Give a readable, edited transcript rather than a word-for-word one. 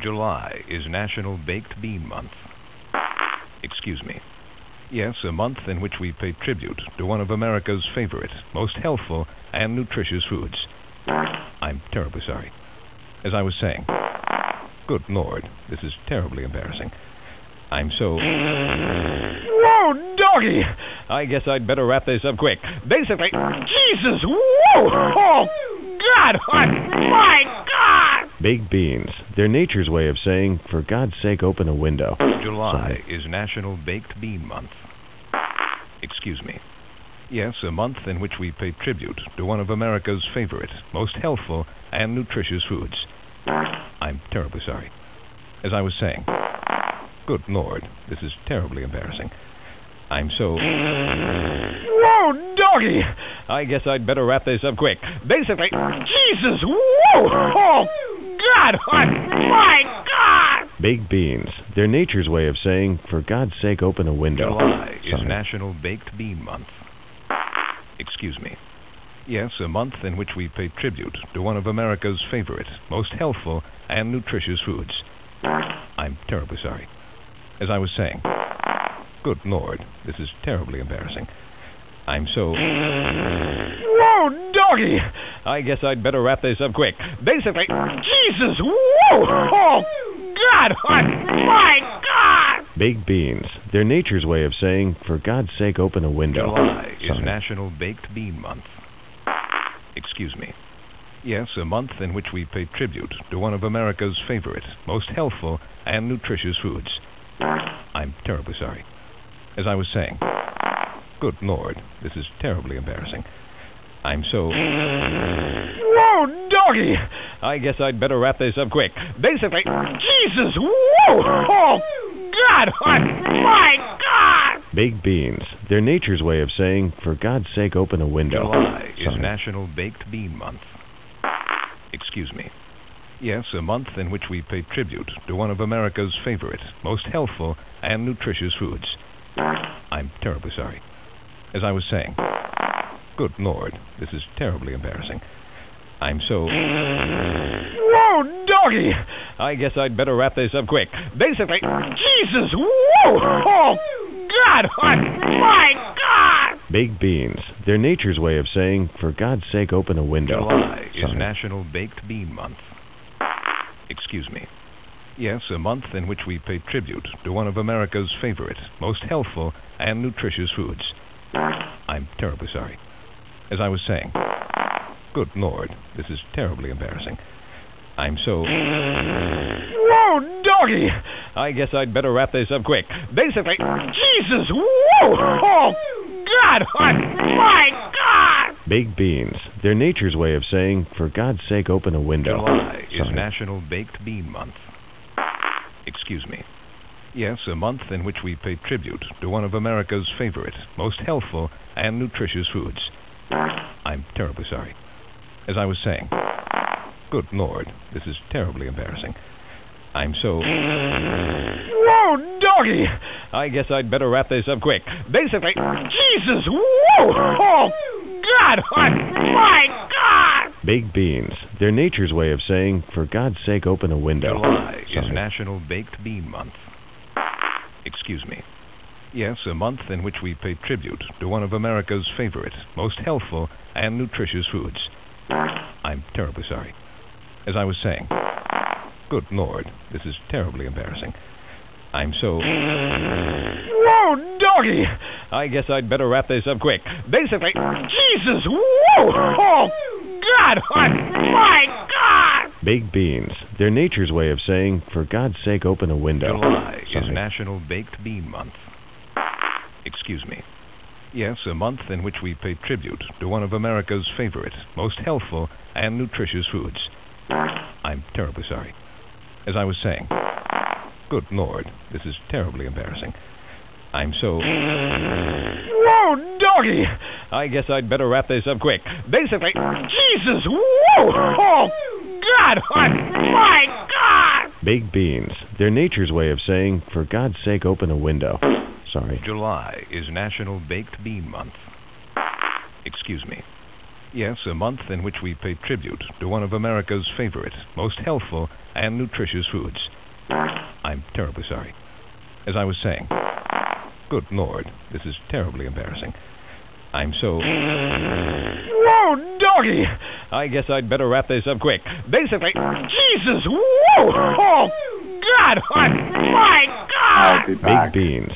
July is National Baked Bean Month. Excuse me. Yes, a month in which we pay tribute to one of America's favorite, most healthful, and nutritious foods. I'm terribly sorry. As I was saying, good Lord, this is terribly embarrassing. I'm so... Whoa, doggy! I guess I'd better wrap this up quick. Basically... Jesus! Whoa! Oh, God! My God! Baked beans. They're nature's way of saying, for God's sake, open a window. July is National Baked Bean Month. Excuse me. Yes, a month in which we pay tribute to one of America's favorite, most healthful, and nutritious foods. I'm terribly sorry. As I was saying, good Lord, this is terribly embarrassing. I'm so... Whoa, doggy! I guess I'd better wrap this up quick. Basically... Jesus! Whoa! Oh, God! My God! Baked beans. They're nature's way of saying, for God's sake, open a window. July is National Baked Bean Month. Excuse me. Yes, a month in which we pay tribute to one of America's favorite, most healthful, and nutritious foods. I'm terribly sorry. As I was saying, good Lord, this is terribly embarrassing. I'm so... Whoa, doggy! I guess I'd better wrap this up quick. Basically... Jesus! Whoa! Oh, God! My God! Baked beans. They're nature's way of saying, for God's sake, open a window. July is National Baked Bean Month. Excuse me. Yes, a month in which we pay tribute to one of America's favorite, most healthful, and nutritious foods. I'm terribly sorry. As I was saying, good Lord, this is terribly embarrassing. I'm so... Whoa, doggy! I guess I'd better wrap this up quick. Basically... Jesus! Whoa! Oh, God! My God! Baked beans. They're nature's way of saying, for God's sake, open a window. July is National Baked Bean Month. Excuse me. Yes, a month in which we pay tribute to one of America's favorite, most healthful, and nutritious foods. I'm terribly sorry. As I was saying, good Lord, this is terribly embarrassing. I'm so... Whoa, doggy! I guess I'd better wrap this up quick. Basically... Jesus! Whoa! Oh, God! My God! Baked beans. They're nature's way of saying, for God's sake, open a window. July is National Baked Bean Month. Excuse me. Yes, a month in which we pay tribute to one of America's favorite, most healthful, and nutritious foods. I'm terribly sorry. As I was saying, good Lord, this is terribly embarrassing. I'm so... Whoa, doggy! I guess I'd better wrap this up quick. Basically... Jesus! Whoa! Oh, God! My God! Baked beans. They're nature's way of saying, for God's sake, open a window. July is National Baked Bean Month. Excuse me. Yes, a month in which we pay tribute to one of America's favorite, most healthful, and nutritious foods. I'm terribly sorry. As I was saying, good Lord, this is terribly embarrassing. I'm so... Whoa, doggy! I guess I'd better wrap this up quick. Basically... Jesus! Whoa! Oh, God! My God! Baked beans. They're nature's way of saying, for God's sake, open a window. July is National Baked Bean Month. Excuse me. Yes, a month in which we pay tribute to one of America's favorite, most healthful, and nutritious foods. I'm terribly sorry. As I was saying, good Lord, this is terribly embarrassing. I'm so... Whoa, doggy! I guess I'd better wrap this up quick. Basically... Jesus! Whoa! Oh, God! My God! Baked beans. They're nature's way of saying, for God's sake, open a window. July is National Baked Bean Month. Excuse me. Yes, a month in which we pay tribute to one of America's favorite, most healthful, and nutritious foods. I'm terribly sorry. As I was saying, good Lord, this is terribly embarrassing. I'm so... Whoa, doggy! I guess I'd better wrap this up quick. Basically... Jesus! Whoa! Oh, God! My God! Baked beans. They're nature's way of saying, for God's sake, open a window. Sorry. July is National Baked Bean Month. Excuse me. Yes, a month in which we pay tribute to one of America's favorite, most healthful, and nutritious foods. I'm terribly sorry. As I was saying, good Lord, this is terribly embarrassing. I'm so... Whoa, doggy! I guess I'd better wrap this up quick. Basically... Jesus! Whoa! Oh, God! Oh, my God! Baked beans.